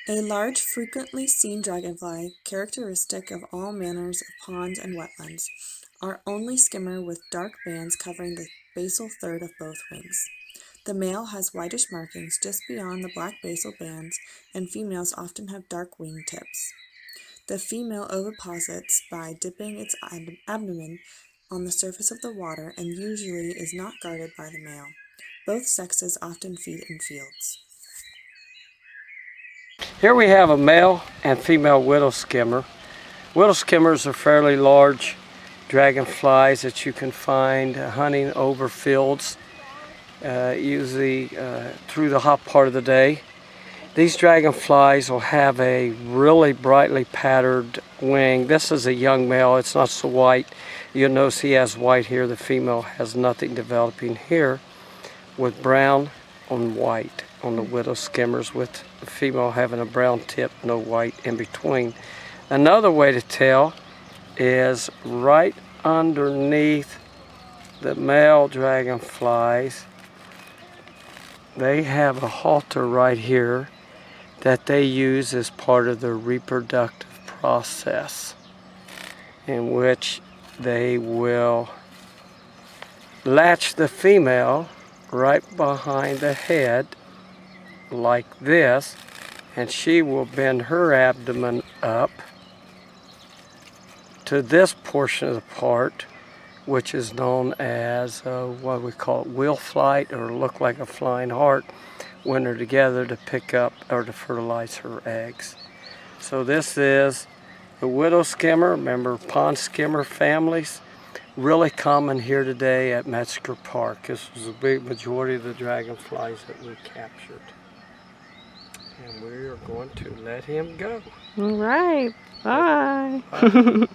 A large, frequently seen dragonfly, characteristic of all manners of ponds and wetlands, are only skimmer with dark bands covering the basal third of both wings. The male has whitish markings just beyond the black basal bands, and females often have dark wing tips. The female oviposits by dipping its abdomen on the surface of the water and usually is not guarded by the male. Both sexes often feed in fields. Here we have a male and female widow skimmer. Widow skimmers are fairly large dragonflies that you can find hunting over fields, usually through the hot part of the day. These dragonflies will have a really brightly patterned wing. This is a young male, it's not so white. You'll notice he has white here, the female has nothing developing here, with brown on white on the widow skimmers, with the female having a brown tip, no white in between. Another way to tell is right underneath the male dragonflies, they have a halter right here that they use as part of their reproductive process, in which they will latch the female right behind the head like this, and she will bend her abdomen up to this portion of the part, which is known as what we call it, wheel flight, or look like a flying heart, when they're together to pick up or to fertilize her eggs. So this is the widow skimmer. Remember, pond skimmer families, really common here today at Metzger Park. This was a big majority of the dragonflies that we captured. And we are going to let him go. All right. Bye. Bye.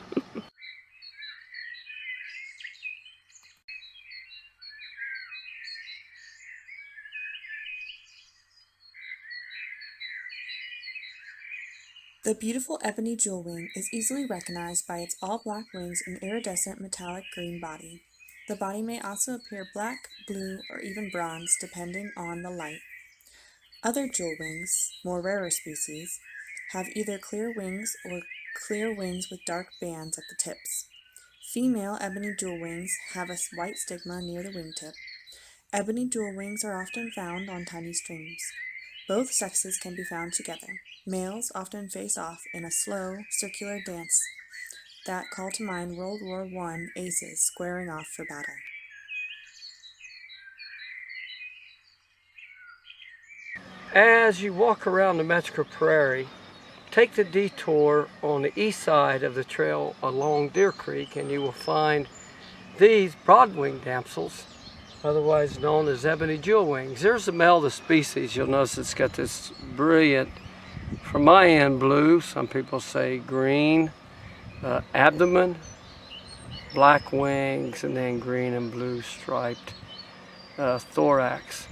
The beautiful ebony jewelwing is easily recognized by its all-black wings and iridescent metallic green body. The body may also appear black, blue, or even bronze depending on the light. Other jewelwings, more rarer species, have either clear wings or clear wings with dark bands at the tips. Female ebony jewelwings have a white stigma near the wingtip. Ebony jewelwings are often found on tiny streams. Both sexes can be found together. Males often face off in a slow, circular dance that call to mind World War I aces squaring off for battle. As you walk around the Metzger Prairie, take the detour on the east side of the trail along Deer Creek, and you will find these broad-winged damsels, otherwise known as ebony jewelwings. There's the male of the species. You'll notice it's got this brilliant, from my end, blue, some people say green, abdomen, black wings, and then green and blue striped thorax.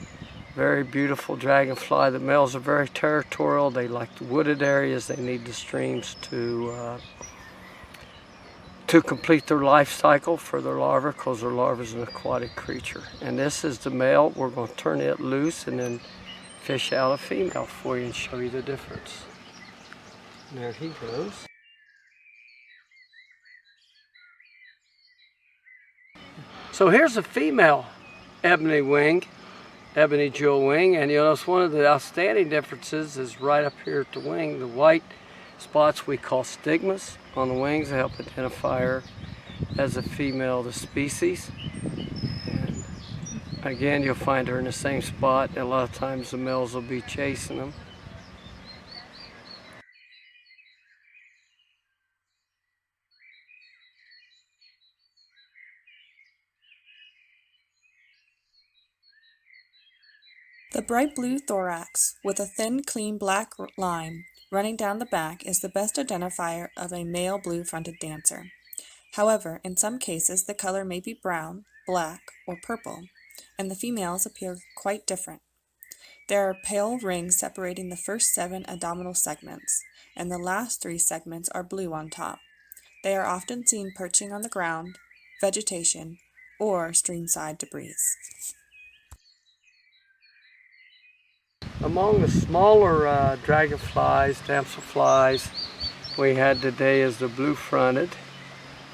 Very beautiful dragonfly. The males are very territorial. They like the wooded areas. They need the streams to complete their life cycle for their larva, because their larva is an aquatic creature. And this is the male. We're going to turn it loose and then fish out a female for you and show you the difference. And there he goes. So here's a female ebony wing, ebony jewel wing, and you'll notice one of the outstanding differences is right up here at the wing. The white spots we call stigmas on the wings help identify her as a female of the species. And again, you'll find her in the same spot, and a lot of times the males will be chasing them. The bright blue thorax, with a thin, clean black line running down the back, is the best identifier of a male blue-fronted dancer. However, in some cases the color may be brown, black, or purple, and the females appear quite different. There are pale rings separating the first 7 abdominal segments, and the last 3 segments are blue on top. They are often seen perching on the ground, vegetation, or streamside debris. Among the smaller dragonflies, damselflies, we had today is the blue-fronted.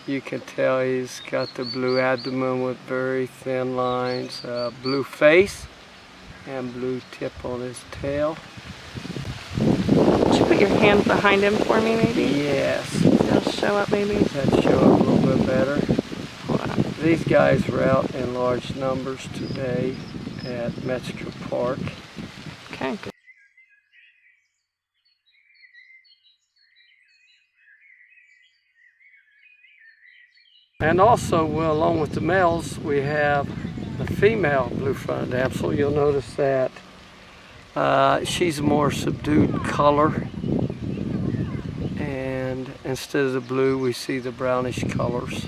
You can tell he's got the blue abdomen with very thin lines, blue face, and blue tip on his tail. Could you put your hand behind him for me, maybe? Yes. It'll show up, maybe. That'd show up a little bit better. Hold on. These guys were out in large numbers today at Metzger Park. Okay, good. And also, well, along with the males, we have the female blue-fronted damsel. You'll notice that she's a more subdued color, and instead of the blue, we see the brownish colors.